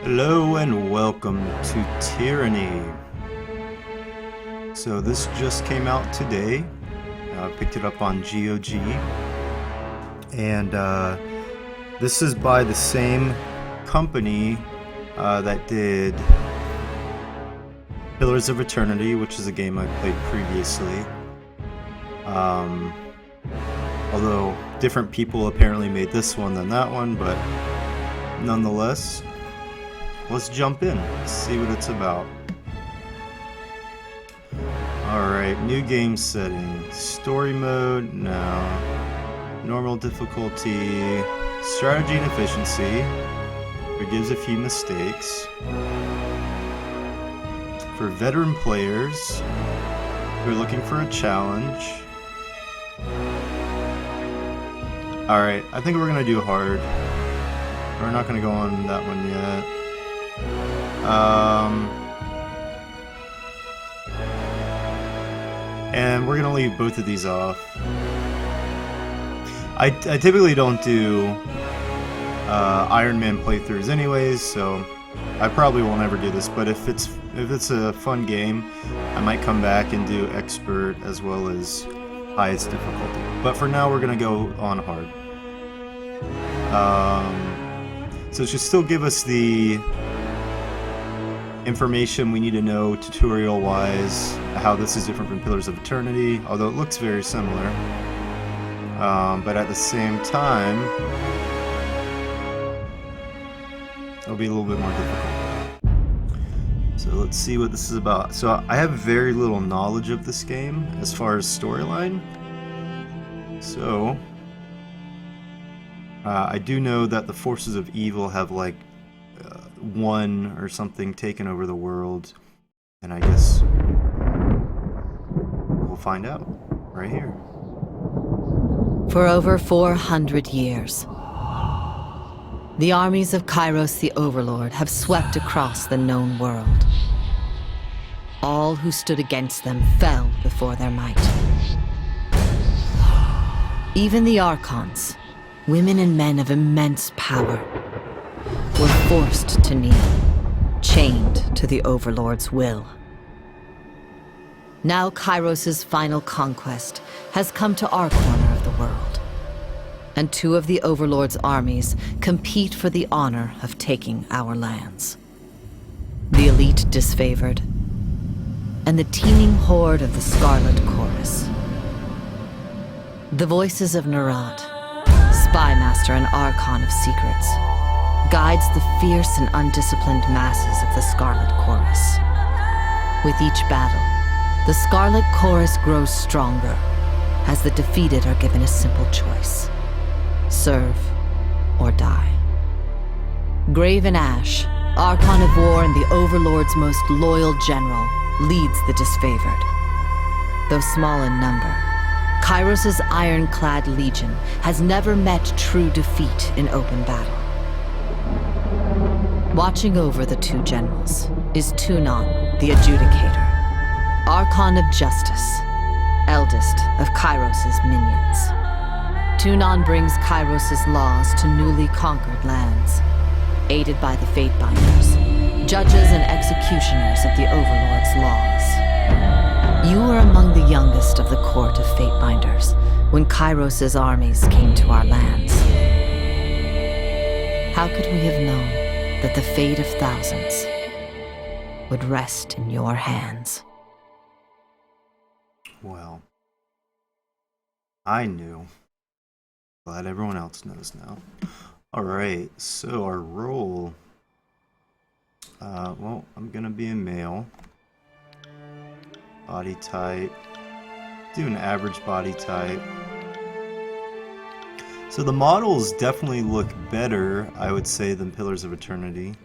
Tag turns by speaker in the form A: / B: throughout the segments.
A: Hello and welcome to Tyranny. So this just came out today. Picked it up on GOG. And this is by the same company that did Pillars of Eternity, which is a game I played previously. Although different people apparently made this one than that one, but nonetheless, let's jump in, see what it's about. Alright, new game setting. Story mode, no. Normal difficulty, strategy and efficiency. Forgives a few mistakes. For veteran players who are looking for a challenge. Alright, I think we're gonna do hard. We're not gonna go on that one yet. And we're gonna leave both of these off. I typically don't do Iron Man playthroughs anyways, so I probably won't ever do this. But if it's a fun game, I might come back and do expert as well as highest difficulty. But for now, we're gonna go on hard. So it should still give us the information we need to know tutorial-wise, how this is different from Pillars of Eternity, although it looks very similar. But at the same time, it'll be a little bit more difficult. So let's see what this is about. So I have very little knowledge of this game as far as storyline. So I do know that the forces of evil have like one or something taken over the world, and I guess we'll find out right here.
B: For over 400 years, the armies of Kairos the Overlord have swept across the known world. All who stood against them fell before their might. Even the Archons, women and men of immense power, were forced to kneel, chained to the Overlord's will. Now Kairos' final conquest has come to our corner of the world, and two of the Overlord's armies compete for the honor of taking our lands. The elite disfavored, and the teeming horde of the Scarlet Chorus. The voices of Nerat, spymaster and Archon of secrets, guides the fierce and undisciplined masses of the Scarlet Chorus. With each battle, the Scarlet Chorus grows stronger, as the defeated are given a simple choice: serve or die. Graven Ash, Archon of War and the Overlord's most loyal general, leads the disfavored. Though small in number, Kairos' ironclad legion has never met true defeat in open battle. Watching over the two generals is Tyranny, the Adjudicator, Archon of Justice, eldest of Kairos' minions. Tyranny brings Kairos' laws to newly conquered lands, aided by the Fatebinders, judges and executioners of the Overlord's laws. You were among the youngest of the court of Fatebinders when Kairos' armies came to our lands. How could we have known that the fate of thousands would rest in your hands?
A: Well, I knew. Glad everyone else knows now. Alright, so our role. Well, I'm gonna be a male. Body type. Do an average body type. So the models definitely look better, I would say, than Pillars of Eternity.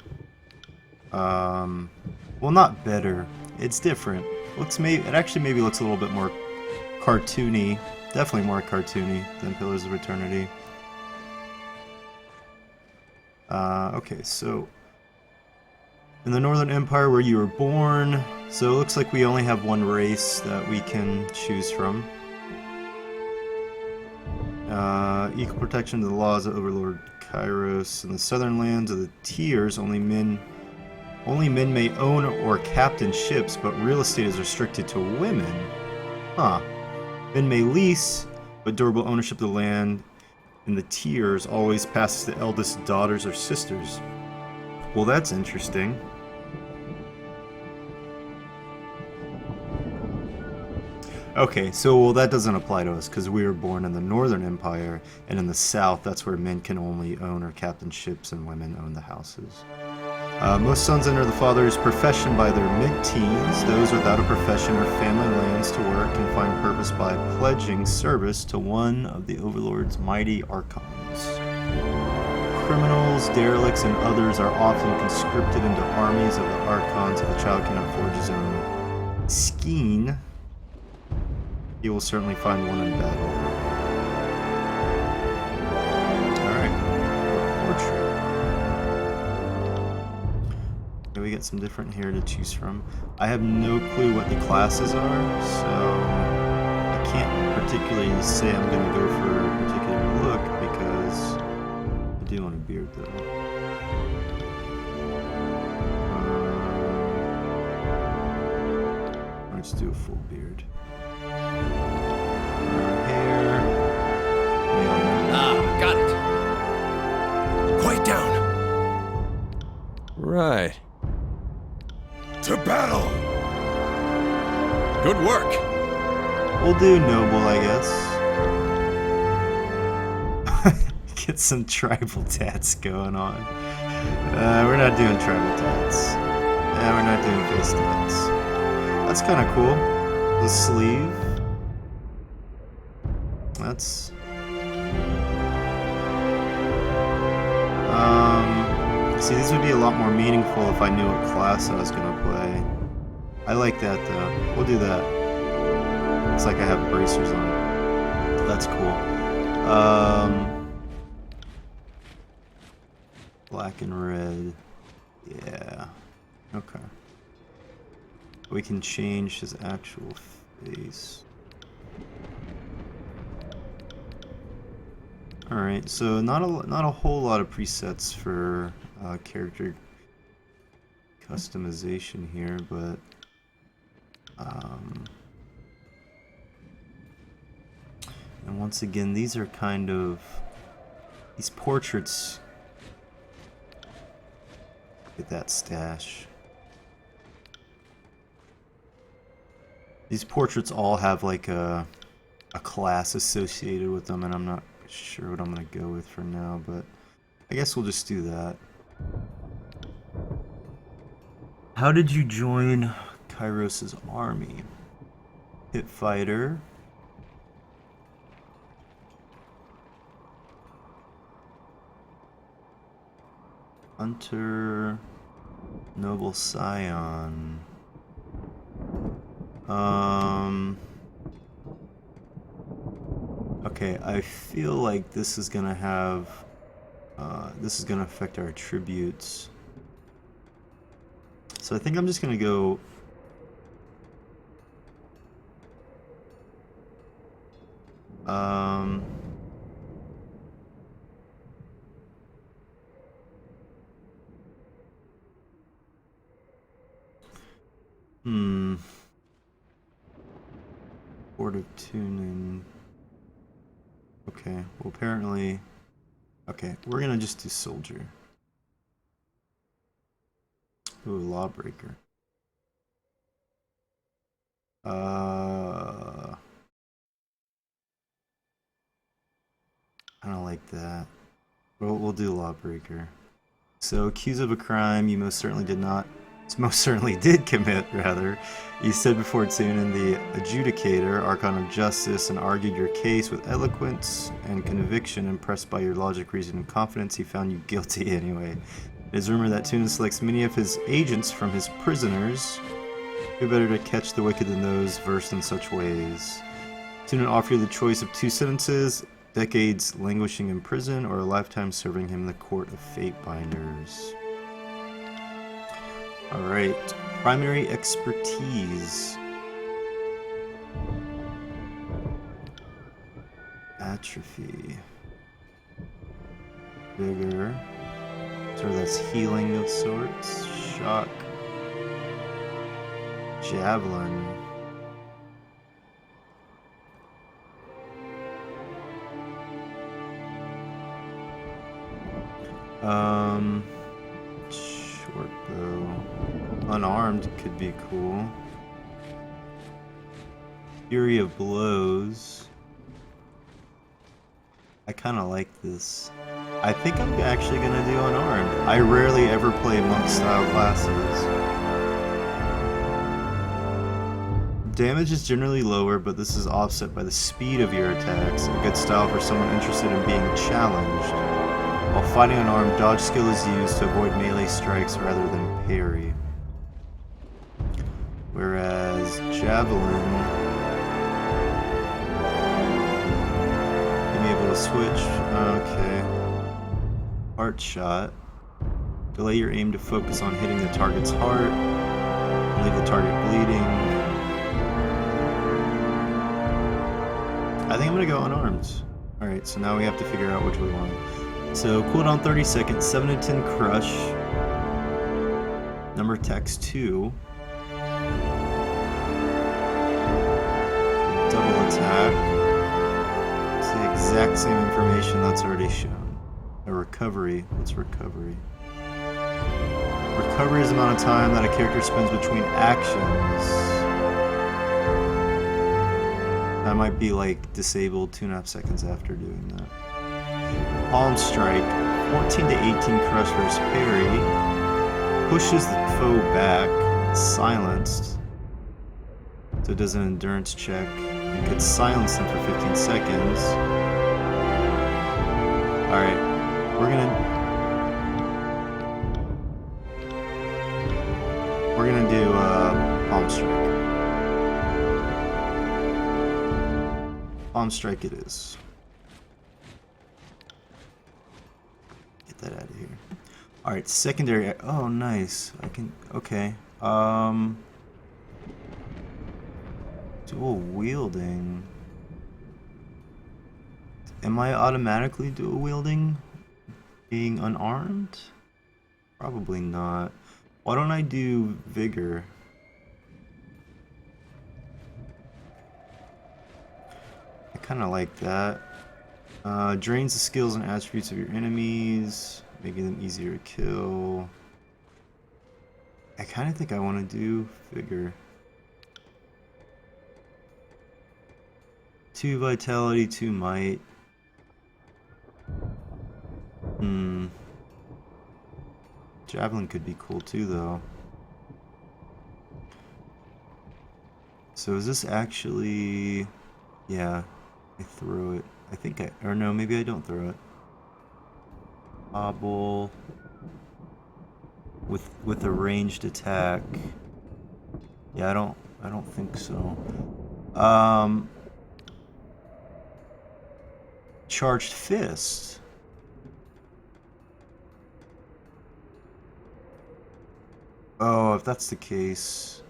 A: Well, not better. It's different. It actually maybe looks a little bit more cartoony. Definitely more cartoony than Pillars of Eternity. Okay, so in the Northern Empire where you were born, so it looks like we only have one race that we can choose from. Equal protection to the laws of Overlord Kairos. In the southern lands of the Tiers, only men may own or captain ships, but real estate is restricted to women. Huh. Men may lease, but durable ownership of the land in the Tiers always passes to eldest daughters or sisters. Well, that's interesting. Okay, so well, that doesn't apply to us because we were born in the Northern Empire, and in the South, that's where men can only own or captain ships and women own the houses. Most sons enter the father's profession by their mid-teens. Those without a profession or family lands to work can find purpose by pledging service to one of the Overlord's mighty archons. Criminals, derelicts, and others are often conscripted into armies of the archons if the child cannot forge his own skein. He will certainly find one in battle. Alright. Portrait. Okay, we got some different here to choose from. I have no clue what the classes are, so I can't particularly say I'm going to go for a particular look because I do want a beard though. Let's do a full beard.
C: Got it. Quiet down.
D: Right.
C: To battle. Good work.
A: We'll do noble, I guess. Get some tribal tats going on. We're not doing tribal tats. Yeah, we're not doing face tats. That's kind of cool. The sleeve. That's... see, these would be a lot more meaningful if I knew what class I was going to play. I like that, though. We'll do that. Looks like I have bracers on. That's cool. Black and red. Yeah. Okay. We can change his actual face. Alright, so not a whole lot of presets for character customization here, but and once again, these are kind of these portraits. Get that stash. These portraits all have like a class associated with them, and I'm not sure what I'm gonna go with for now, but I guess we'll just do that. How did you join Kairos' army? Pit fighter. Hunter. Noble scion. Okay, I feel like this is gonna have this is gonna affect our attributes. So I think I'm just gonna go Board of tuning. Okay, well apparently... Okay, we're gonna just do soldier. Ooh, lawbreaker. I don't like that. We'll do lawbreaker. So, accused of a crime you most certainly did commit, rather. You stood before Tyranny, the adjudicator, Archon of Justice, and argued your case with eloquence and conviction. Impressed by your logic, reason, and confidence, he found you guilty anyway. It is rumored that Tyranny selects many of his agents from his prisoners. Who better to catch the wicked than those versed in such ways? Tyranny offered you the choice of 2 sentences: decades languishing in prison, or a lifetime serving him in the court of fate binders. Alright, primary expertise. Atrophy. Vigor. So that's healing of sorts. Shock. Javelin. Short bow. Unarmed could be cool. Fury of blows. I kind of like this. I think I'm actually gonna do unarmed. I rarely ever play monk style classes. Damage is generally lower, but this is offset by the speed of your attacks, a good style for someone interested in being challenged. While fighting unarmed, dodge skill is used to avoid melee strikes rather than parry. Whereas javelin, you'll be able to switch. Okay. Heart shot. Delay your aim to focus on hitting the target's heart. Leave the target bleeding. I think I'm gonna go unarmed. Alright, so now we have to figure out which we want. So cooldown 30 seconds, 7 to 10 crush. Number attacks 2. Double attack. It's the exact same information that's already shown. A recovery. What's recovery? Recovery is the amount of time that a character spends between actions. That might be like disabled 2.5 seconds after doing that. Palm strike, 14 to 18 crush versus parry. Pushes the foe back, silenced. So it does an endurance check. You could silence them for 15 seconds. Alright, we're gonna do palm strike. Palm strike it is. Get that out of here. Alright, secondary. Oh, nice. I can. Okay. Dual wielding. Am I automatically dual wielding being unarmed? Probably not. Why don't I do vigor? I kind of like that. Drains the skills and attributes of your enemies, making them easier to kill. I kind of think I want to do vigor. 2 vitality, 2 might. Javelin could be cool too, though. So is this actually... Yeah, I throw it. I think I... Or no, maybe I don't throw it. Hobble. With a ranged attack. Yeah, I don't think so. Charged fist. Oh, if that's the case.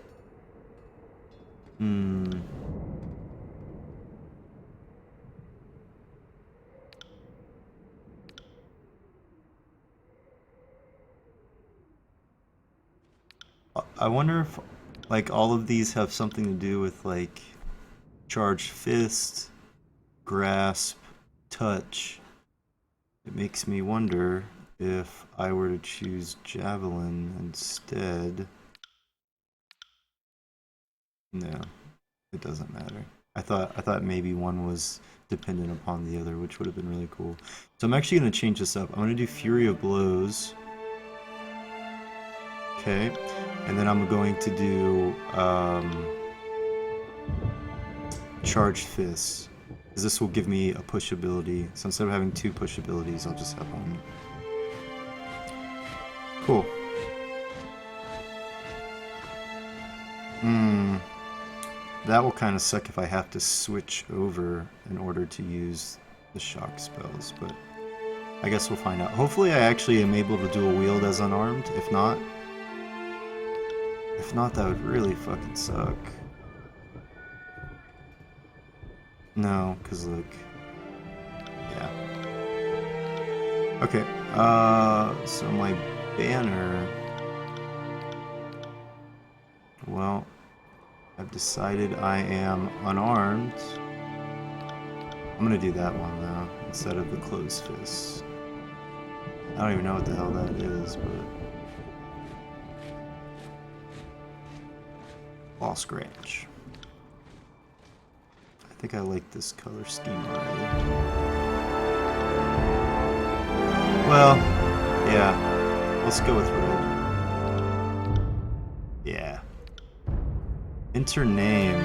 A: I wonder if, like, all of these have something to do with, like, charged fist, grasp, touch. It makes me wonder if I were to choose javelin instead. No, it doesn't matter. I thought maybe one was dependent upon the other, which would have been really cool. So I'm actually going to change this up. I'm going to do Fury of Blows. Okay, and then I'm going to do Charged Fists, because this will give me a push ability. So instead of having 2 push abilities, I'll just have 1. Cool. That will kind of suck if I have to switch over in order to use the shock spells, but I guess we'll find out. Hopefully I actually am able to dual wield as unarmed. If not, that would really fucking suck. No, because, like, Okay, so my banner... Well, I've decided I am unarmed. I'm gonna do that one though, instead of the closed fist. I don't even know what the hell that is, but... Lost Ranch. I think I like this color scheme already. Well, yeah. Let's go with red. Yeah. Enter name.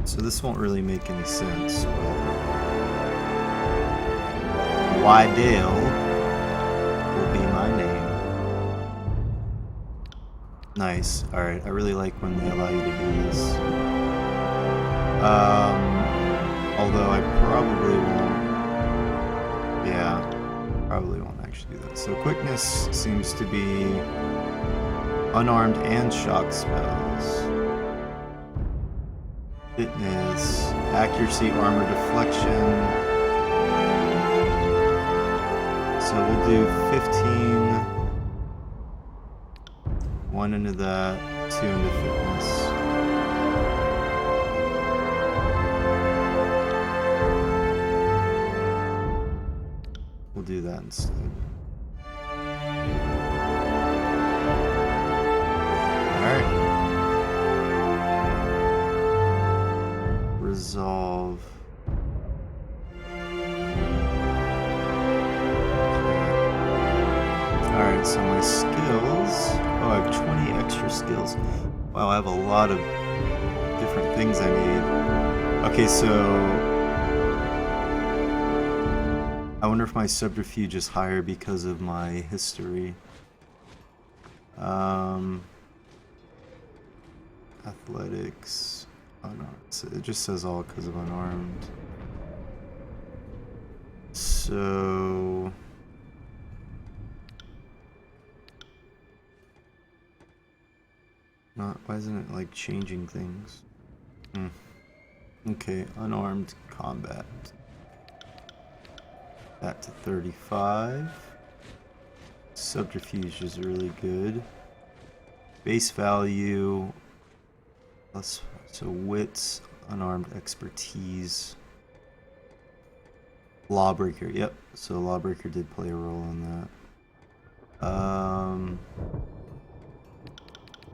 A: So this won't really make any sense, but Wydale will be my name. Nice. Alright, I really like when they allow you to do this. Although I probably won't. Yeah, probably won't actually do that. So quickness seems to be unarmed and shock spells. Fitness, accuracy, armor, deflection. So we'll do 15. 1 into that, 2 into fitness. We'll do that instead. Alright. Resolve. Alright, so my skills... Oh, I have 20 extra skills. Wow, I have a lot of different things I need. Okay, so... I wonder if my subterfuge is higher because of my history. Athletics... Oh no, it just says all because of unarmed. So... Why isn't it like changing things? Okay, unarmed combat. That to 35. Subterfuge is really good. Base value. So wits, unarmed expertise. Lawbreaker, yep. So Lawbreaker did play a role in that.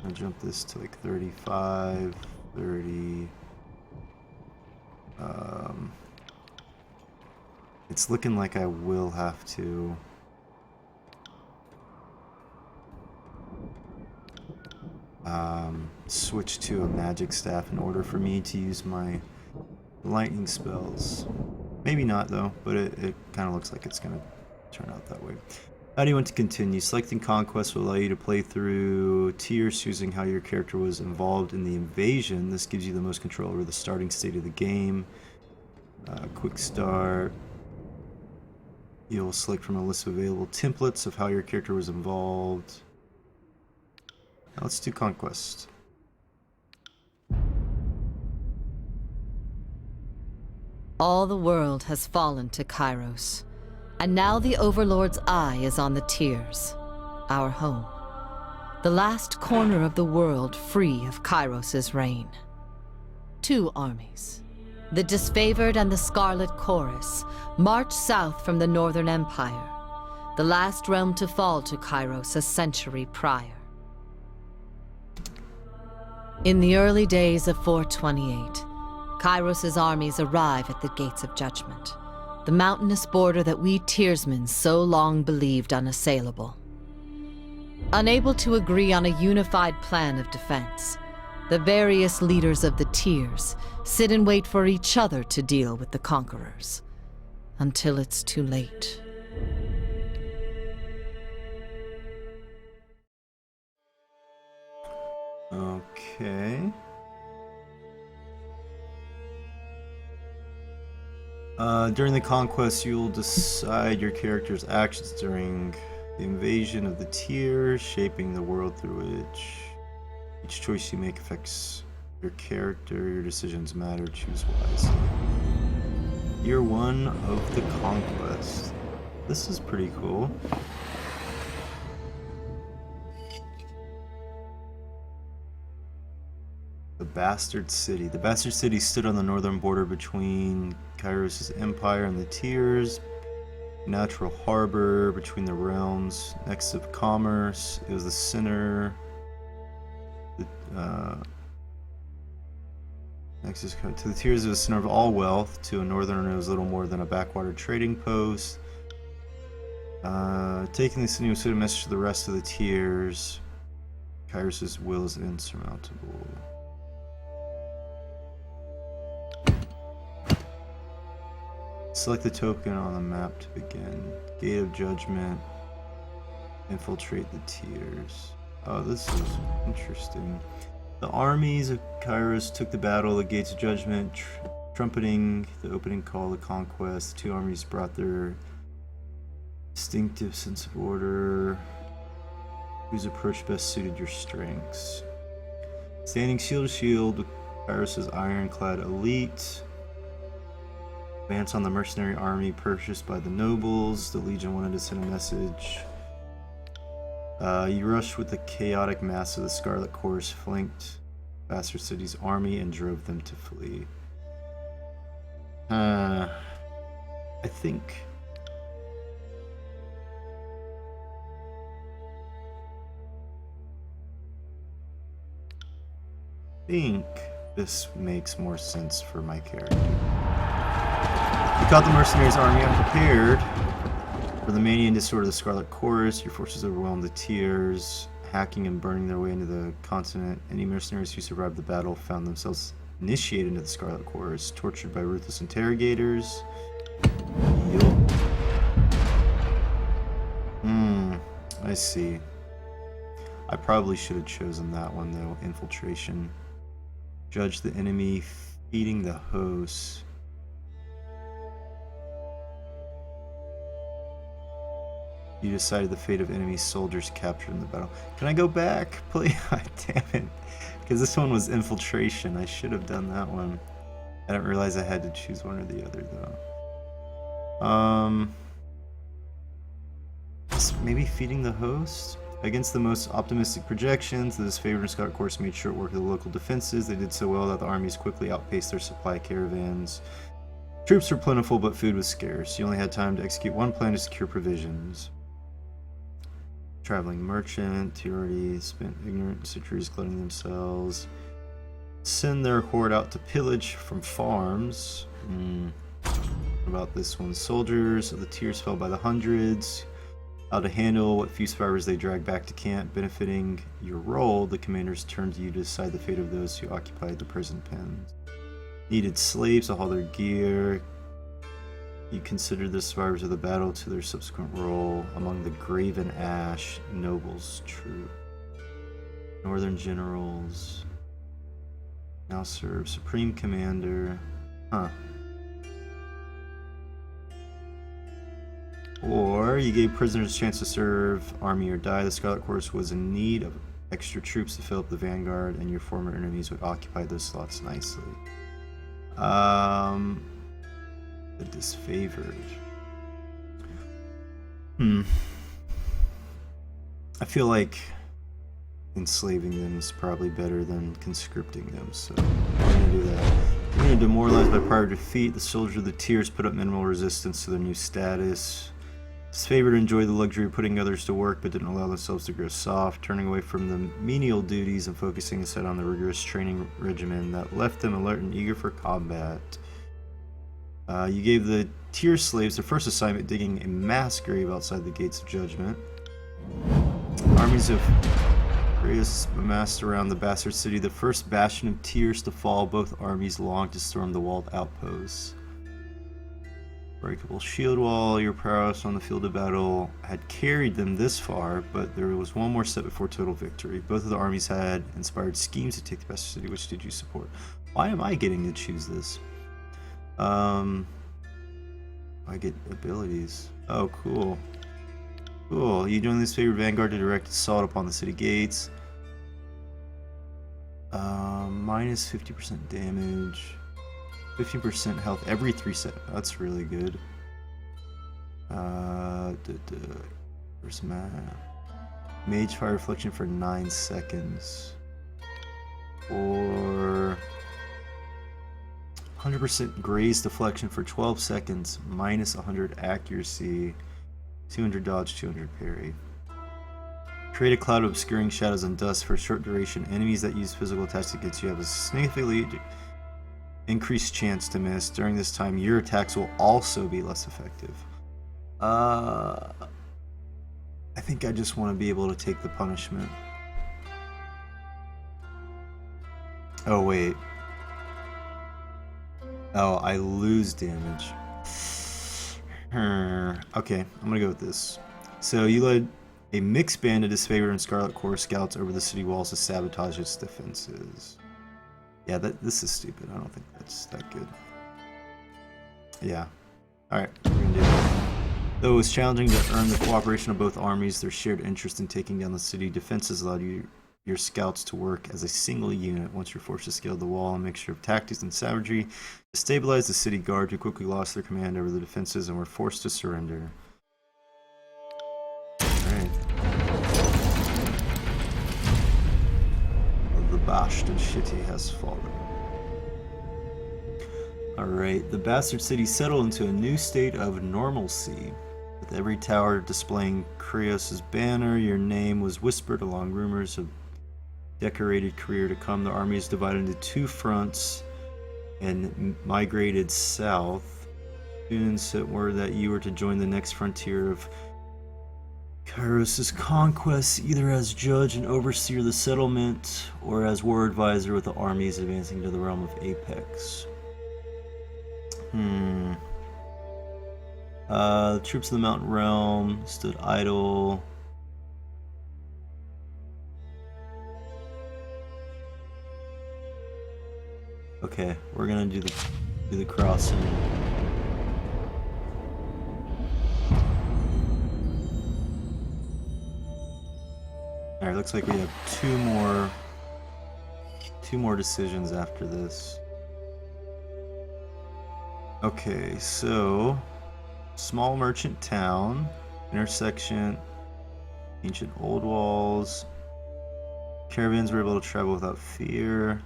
A: I'll jump this to like 35, 30. It's looking like I will have to switch to a magic staff in order for me to use my lightning spells. Maybe not though, but it kind of looks like it's going to turn out that way. How do you want to continue? Selecting Conquest will allow you to play through tiers, choosing how your character was involved in the invasion. This gives you the most control over the starting state of the game. Quick start. You'll select from a list of available templates of how your character was involved. Now let's do Conquest.
B: All the world has fallen to Kairos, and now the Overlord's eye is on the Tiers, our home. The last corner of the world free of Kairos' reign. 2 armies, the Disfavored and the Scarlet Chorus, march south from the Northern Empire, the last realm to fall to Kairos a century prior. In the early days of 428, Kairos' armies arrive at the Gates of Judgment, the mountainous border that we Tiersmen so long believed unassailable. Unable to agree on a unified plan of defense, the various leaders of the Tiers sit and wait for each other to deal with the conquerors, until it's too late.
A: Okay. During the conquest, you'll decide your character's actions during the invasion of the Tiers, shaping the world through which you Each choice you make affects your character. Your decisions matter. Choose wisely. Year 1 of the Conquest. This is pretty cool. The Bastard City. The Bastard City stood on the northern border between Kairos' empire and the Tears. Natural harbor between the realms, nexus of commerce. It was the center. Nexus to the Tears, it was the center of all wealth. To a northerner, it was little more than a backwater trading post. Taking the city would send a message to the rest of the Tears. Kairos' will is insurmountable. Select the token on the map to begin. Gate of Judgment. Infiltrate the Tears. Oh, this is interesting. The armies of Kairos took the battle, the Gates of Judgment, trumpeting the opening call to conquest. The two armies brought their distinctive sense of order. Whose approach best suited your strengths? Standing shield to shield with Kairos' ironclad elite. Advance on the mercenary army purchased by the nobles. The Legion wanted to send a message. You rushed with the chaotic mass of the Scarlet Corps, flanked Bastard City's army, and drove them to flee. I think this makes more sense for my character. You caught the mercenaries' army unprepared. For the mania and disorder of the Scarlet Corps, your forces overwhelmed the Tears, hacking and burning their way into the continent. Any mercenaries who survived the battle found themselves initiated into the Scarlet Corps, tortured by ruthless interrogators. Yup. I see. I probably should have chosen that one though. Infiltration. Judge the enemy, feeding the host. You decided the fate of enemy soldiers captured in the battle. Can I go back, please? Damn it. Because this one was infiltration. I should have done that one. I didn't realize I had to choose one or the other, though. Maybe feeding the host? Against the most optimistic projections, the disfavored Scarlet Corps made short work of the local defenses. They did so well that the armies quickly outpaced their supply caravans. Troops were plentiful, but food was scarce. You only had time to execute one plan to secure provisions. Traveling merchant, Tyranny spent ignorant centuries clothing themselves. Send their horde out to pillage from farms. What about this one? Soldiers of the Tears fell by the hundreds. How to handle what few survivors they dragged back to camp. Benefiting your role, the commanders turned to you to decide the fate of those who occupied the prison pens. Needed slaves to haul their gear. You considered the survivors of the battle to their subsequent role among the Graven Ash nobles troop. Northern generals now serve Supreme Commander. Or you gave prisoners a chance to serve army or die. The Scarlet Corps was in need of extra troops to fill up the vanguard, and your former enemies would occupy those slots nicely. The disfavored. I feel like enslaving them is probably better than conscripting them, so I'm gonna do that. We're gonna demoralize by prior defeat. The soldiers of the Tears put up minimal resistance to their new status. Disfavored enjoyed the luxury of putting others to work, but didn't allow themselves to grow soft, turning away from the menial duties and focusing instead on the rigorous training regimen that left them alert and eager for combat. You gave the Tear slaves their first assignment, digging a mass grave outside the Gates of Judgment. Armies of Reyes amassed around the Bastard City, the first bastion of Tears to fall. Both armies longed to storm the walled outposts. Breakable shield wall, your prowess on the field of battle had carried them this far, but there was one more step before total victory. Both of the armies had inspired schemes to take the Bastard City. Which did you support? Why am I getting to choose this? I get abilities. Oh, cool. Cool. You join this favored vanguard to direct assault upon the city gates. Minus 50% damage. 15% health every 3 seconds. That's really good. Where's my Mage Fire Reflection for 9 seconds. Or 100% Graze Deflection for 12 seconds. Minus 100 accuracy. 200 dodge, 200 parry. Create a cloud of obscuring shadows and dust for a short duration. Enemies that use physical attacks against you have a significantly increased chance to miss. During this time, your attacks will also be less effective. I think I just want to be able to take the punishment. Oh, wait. Oh, I lose damage. Okay, I'm gonna go with this. So you led a mixed band of disfavored and Scarlet Corps scouts over the city walls to sabotage its defenses. Yeah, this is stupid. I don't think that's that good. Yeah. Alright, we're gonna do it. Though it was challenging to earn the cooperation of both armies, their shared interest in taking down the city defenses allowed your scouts to work as a single unit. Once your forces scaled the wall, a mixture of tactics and savagery to stabilize the city guard, who quickly lost their command over the defenses and were forced to surrender. Alright. The bastard city has fallen. Alright, the bastard city settled into a new state of normalcy. With every tower displaying Krios' banner, your name was whispered along rumors of decorated career to come. The army is divided into 2 fronts and migrated south. Students sent word that you were to join the next frontier of Kairos' conquests, either as judge and overseer of the settlement, or as war advisor with the armies advancing to the realm of Apex. The troops of the mountain realm stood idle. Okay, we're gonna do the crossing. Alright, looks like we have two more decisions after this. Okay, so small merchant town, intersection, ancient old walls. Caravans were able to travel without fear.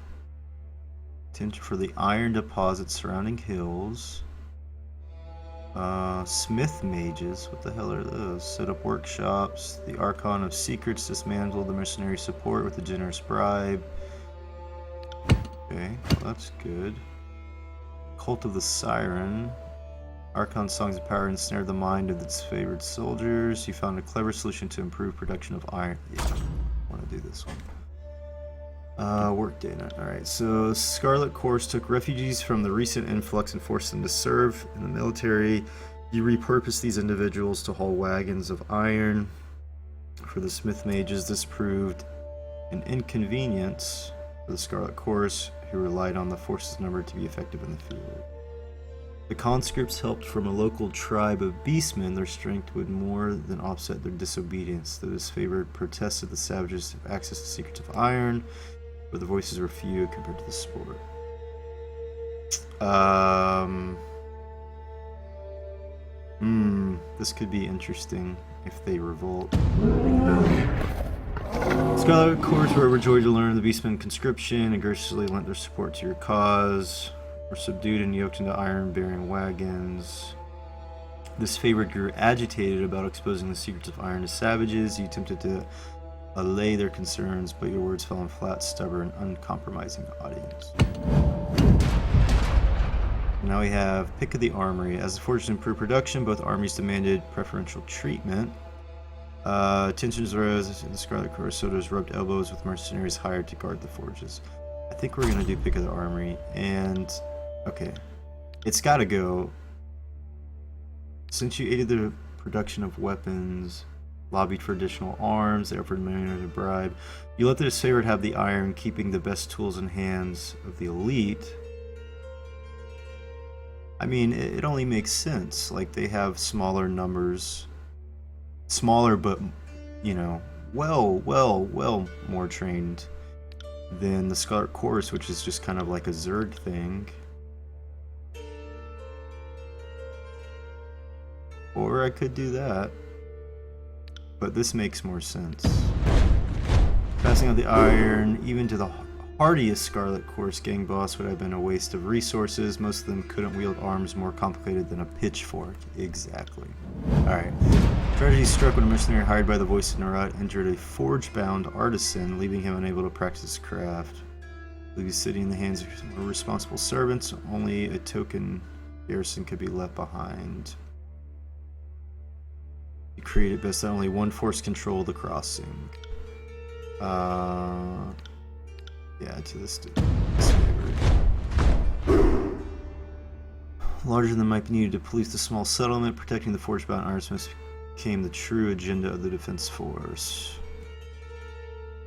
A: Attention for the iron deposits surrounding hills. Smith mages, what the hell are those? Set up workshops. The Archon of Secrets dismantled the mercenary support with a generous bribe. Okay, well, that's good. Cult of the Siren. Archon songs of power ensnared the mind of its favored soldiers. You found a clever solution to improve production of iron. Yeah, I want to do this one. Work data. Alright, so Scarlet Corps took refugees from the recent influx and forced them to serve in the military. You repurposed these individuals to haul wagons of iron. For the Smith Mages, this proved an inconvenience for the Scarlet Corps, who relied on the forces' number to be effective in the field. The conscripts helped from a local tribe of beastmen. Their strength would more than offset their disobedience. The disfavored protested the savages have access to secrets of iron, but the voices were few compared to the sport. This could be interesting if they revolt. Scarlet Corps were overjoyed to learn the Beastmen conscription and graciously lent their support to your cause. Were subdued and yoked into iron-bearing wagons. This favorite grew agitated about exposing the secrets of iron to savages. You attempted to allay their concerns, but your words fell on flat, stubborn, uncompromising audience. Now we have Pick of the Armory. As the forges improved production, both armies demanded preferential treatment. Tensions rose, and the Scarlet Corps soldiers rubbed elbows with mercenaries hired to guard the forges. I think we're gonna do Pick of the Armory, and okay, it's gotta go. Since you aided the production of weapons, lobbied for additional arms, they offered millionaires a bribe. You let the disfavored have the iron, keeping the best tools in hands of the elite. I mean, it only makes sense. Like, they have smaller numbers, smaller but, you know, well more trained than the Scarlet Chorus, which is just kind of like a Zerg thing. Or I could do that. But this makes more sense. Passing out the iron, even to the hardiest Scarlet Chorus gang boss, would have been a waste of resources. Most of them couldn't wield arms more complicated than a pitchfork. Exactly. Alright. Tragedy struck when a mercenary hired by the voice of Narat injured a forge-bound artisan, leaving him unable to practice his craft. He was sitting in the hands of responsible servants. Only a token garrison could be left behind. You created best that only one force controlled the crossing. Yeah, to this favor. Larger than might be needed to police the small settlement, protecting the forge-bound artisans became the true agenda of the defense force.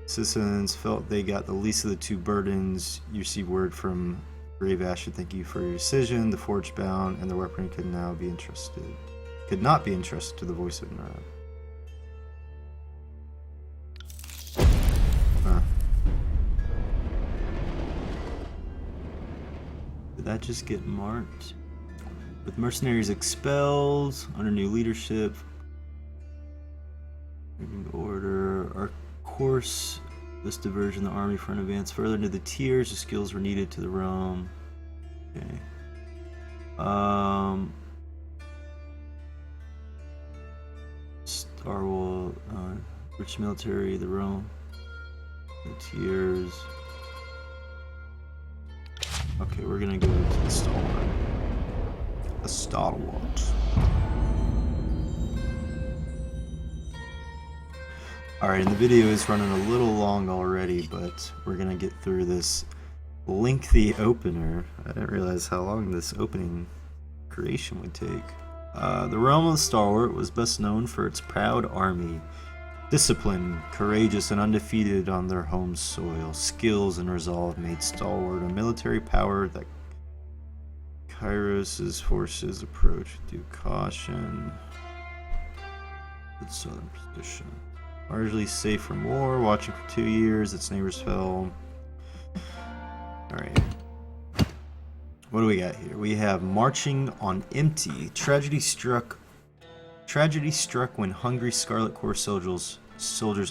A: Citizens felt they got the least of the two burdens. You received word from Brave Asher, thank you for your decision. The forge-bound and the weaponry could not be entrusted to the voice of Nara. Did that just get marked? With mercenaries expelled under new leadership, order our course. This diversion the army for an advance further into the tiers. The skills were needed to the realm. Okay. Star Wars, rich military, the realm, the tiers. Okay, we're gonna go to the stalwart. The stalwart. Alright, and the video is running a little long already, but we're gonna get through this lengthy opener. I didn't realize how long this opening creation would take. The realm of the Stalwart was best known for its proud army. Disciplined, courageous, and undefeated on their home soil. Skills and resolve made Stalwart a military power that Kairos' forces approached with due caution. Its southern position. Largely safe from war, watching for 2 years, its neighbors fell. Alright. What do we got here? We have marching on empty. Tragedy struck when hungry Scarlet Corps soldiers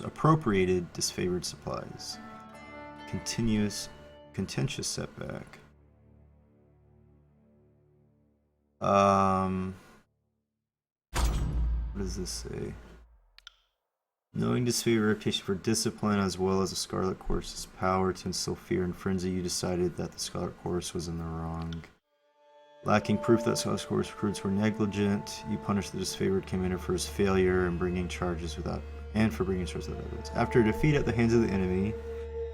A: appropriated disfavored supplies. Contentious setback. What does this say? Knowing disfavor reputation for discipline as well as the Scarlet Corps' power to instill fear and frenzy, you decided that the Scarlet Corps was in the wrong. Lacking proof that Scarlet Corps recruits were negligent, you punished the disfavored commander for his failure and bringing charges without evidence. After a defeat at the hands of the enemy,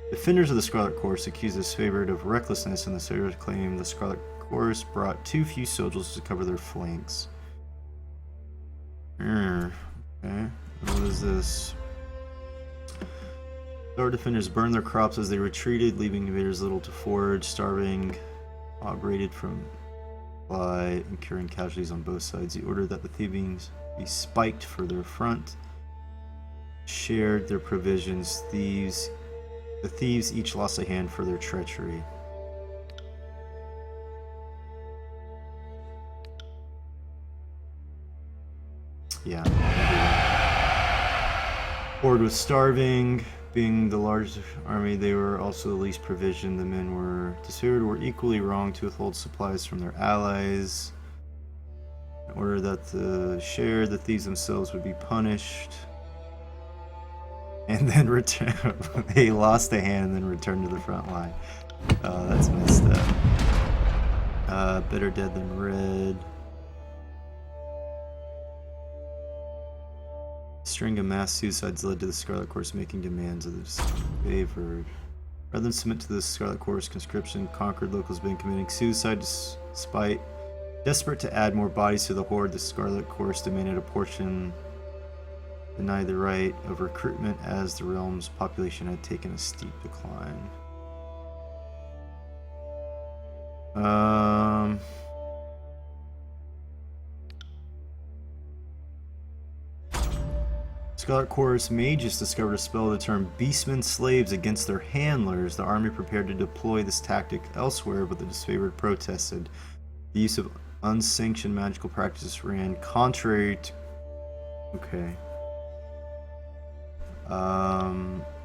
A: defenders of the Scarlet Corps accused the disfavored of recklessness, and the disfavored claimed the Scarlet Corps brought too few soldiers to cover their flanks. Okay. What is this? Our defenders burned their crops as they retreated, leaving invaders little to forage, starving, operated from supply, incurring casualties on both sides. He ordered that the thievings be spiked for their front, shared their provisions. The thieves each lost a hand for their treachery. Yeah. Horde was starving. Being the largest army, they were also the least provisioned. The men were equally wrong to withhold supplies from their allies. In order that the thieves themselves would be punished. And then they lost a hand and then returned to the front line. Oh, that's messed up. Better dead than red. String of mass suicides led to the Scarlet Corps making demands of the disfavored. Rather than submit to the Scarlet Corps conscription, conquered locals began committing suicide despite desperate to add more bodies to the horde. The Scarlet Corps demanded a portion, denied the right of recruitment as the realm's population had taken a steep decline. Scarlet Chorus mages discovered a spell to turn beastmen slaves against their handlers. The army prepared to deploy this tactic elsewhere, but the disfavored protested. The use of unsanctioned magical practices ran contrary to... Okay.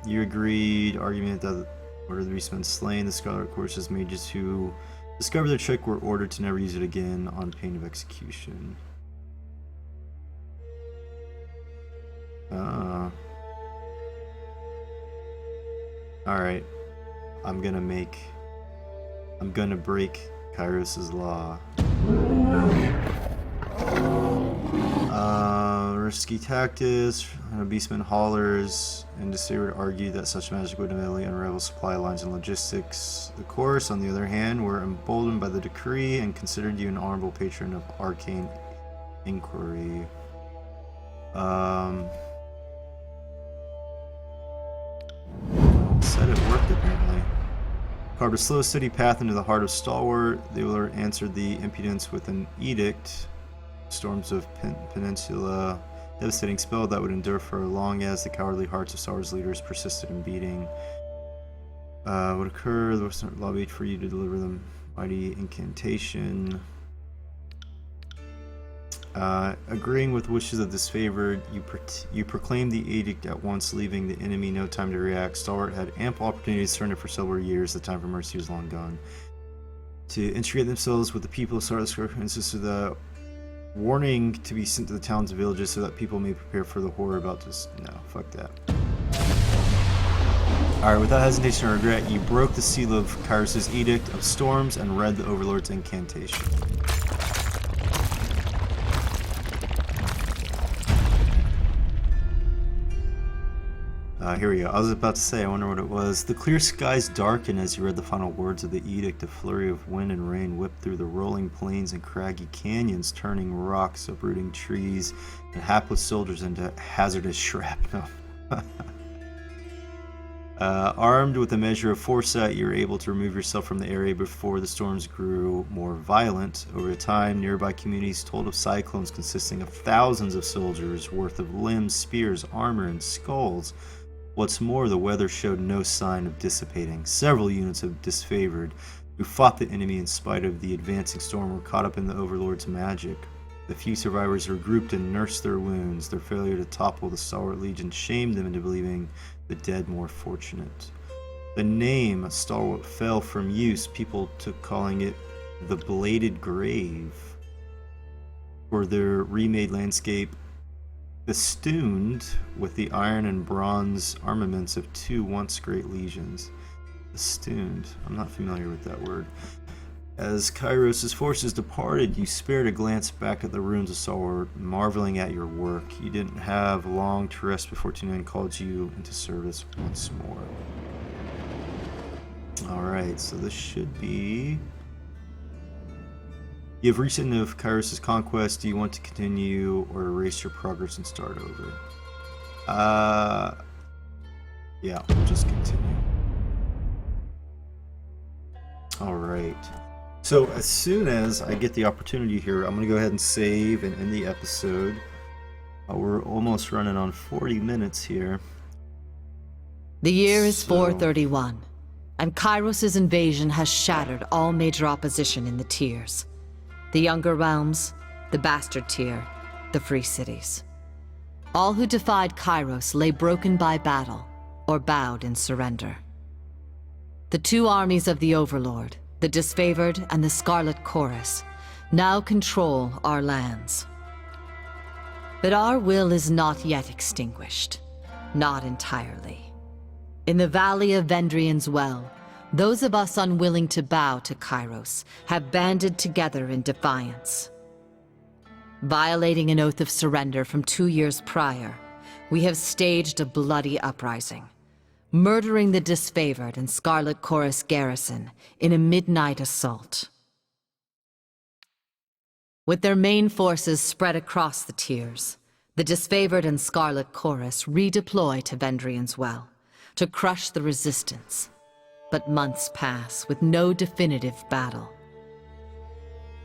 A: You agreed. Argument that ordered the beastmen slain. The Scarlet Chorus's mages who discovered the trick were ordered to never use it again on pain of execution. Alright. I'm gonna break Kairos' law. Risky tactics. Beastmen haulers and disfavored argued that such magic would inevitably unravel supply lines and logistics. The Chorus, on the other hand, were emboldened by the decree and considered you an honorable patron of arcane inquiry. Said it worked apparently. Carved a slow, steady path into the heart of Stalwart. They will answered the impudence with an edict. Storms of Peninsula. Devastating spell that would endure for as long as the cowardly hearts of Stalwart's leaders persisted in beating. Would occur. The Western lobbied for you to deliver them mighty incantation. Agreeing with wishes of disfavored, you proclaimed the edict at once, leaving the enemy no time to react. Stalwart had ample opportunity to surrender for several years. The time for mercy was long gone. To integrate themselves with the people of Stalwart insisted the warning to be sent to the towns and villages so that people may prepare for the horror about this. No, fuck that. Alright, without hesitation or regret, you broke the seal of Kairos' Edict of Storms and read the Overlord's incantation. Here we go. I was about to say, I wonder what it was. The clear skies darkened as you read the final words of the edict. A flurry of wind and rain whipped through the rolling plains and craggy canyons, turning rocks, uprooting trees, and hapless soldiers into hazardous shrapnel. Armed with a measure of foresight, you were able to remove yourself from the area before the storms grew more violent. Over time, nearby communities told of cyclones consisting of thousands of soldiers worth of limbs, spears, armor, and skulls. What's more, the weather showed no sign of dissipating. Several units of disfavored, who fought the enemy in spite of the advancing storm, were caught up in the Overlord's magic. The few survivors regrouped and nursed their wounds. Their failure to topple the Stalwart Legion shamed them into believing the dead more fortunate. The name Stalwart fell from use. People took calling it the Bladed Grave, for their remade landscape festooned with the iron and bronze armaments of two once great legions. Festooned. I'm not familiar with that word. As Kairos' forces departed, you spared a glance back at the ruins of Stalwart, marveling at your work. You didn't have long to rest before T9 called you into service once more. Alright, so this should be... You have reached the end of Kairos' conquest. Do you want to continue or erase your progress and start over? Yeah, we'll just continue. Alright. So as soon as I get the opportunity here, I'm going to go ahead and save and end the episode. We're almost running on 40 minutes here.
B: The year is 431, and Kairos' invasion has shattered all major opposition in the tiers. The Younger Realms, the Bastard Tier, the Free Cities. All who defied Kairos lay broken by battle, or bowed in surrender. The two armies of the Overlord, the Disfavored and the Scarlet Chorus, now control our lands. But our will is not yet extinguished. Not entirely. In the Valley of Vendrian's Well, those of us unwilling to bow to Kairos have banded together in defiance. Violating an oath of surrender from 2 years prior, we have staged a bloody uprising, murdering the Disfavored and Scarlet Chorus garrison in a midnight assault. With their main forces spread across the tiers, the Disfavored and Scarlet Chorus redeploy to Vendrian's Well to crush the resistance. But months pass with no definitive battle.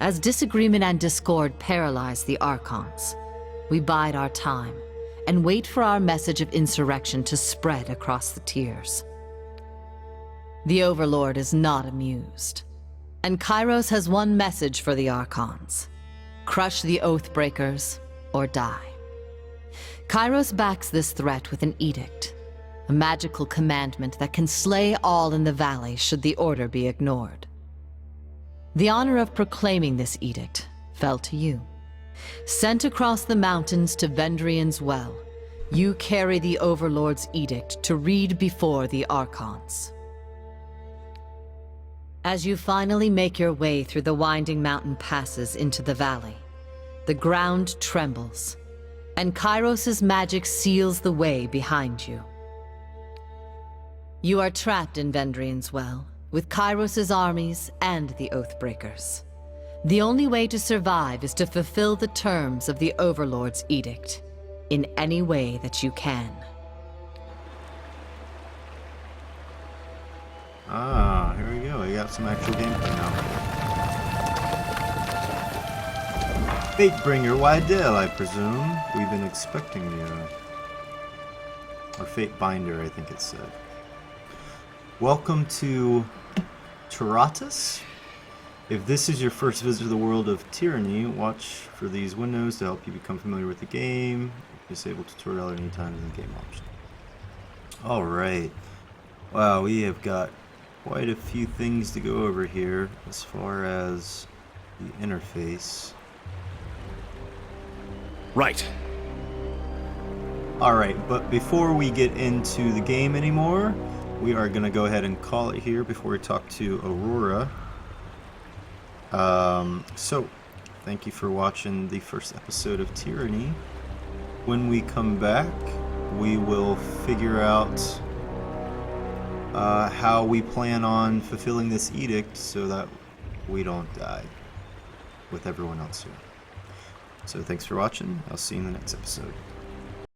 B: As disagreement and discord paralyze the Archons, we bide our time and wait for our message of insurrection to spread across the tiers. The Overlord is not amused, and Kairos has one message for the Archons: crush the Oathbreakers or die. Kairos backs this threat with an edict, a magical commandment that can slay all in the valley should the order be ignored. The honor of proclaiming this edict fell to you. Sent across the mountains to Vendrian's Well, you carry the Overlord's edict to read before the Archons. As you finally make your way through the winding mountain passes into the valley, the ground trembles, and Kairos' magic seals the way behind you. You are trapped in Vendrian's Well, with Kairos' armies and the Oathbreakers. The only way to survive is to fulfill the terms of the Overlord's edict, in any way that you can.
A: Ah, here we go. We got some actual gameplay now. Fatebringer Wydell, I presume. We've been expecting you. Or Fatebinder, I think it said. Welcome to Tyranny. If this is your first visit to the world of Tyranny, watch for these windows to help you become familiar with the game. Disable tutorial at any time in the game option. Alright. Wow, we have got quite a few things to go over here as far as the interface.
C: Right.
A: Alright, but before we get into the game anymore, we are going to go ahead and call it here before we talk to Aurora. So, thank you for watching the first episode of Tyranny. When we come back, we will figure out how we plan on fulfilling this edict so that we don't die with everyone else here. So thanks for watching. I'll see you in the next episode.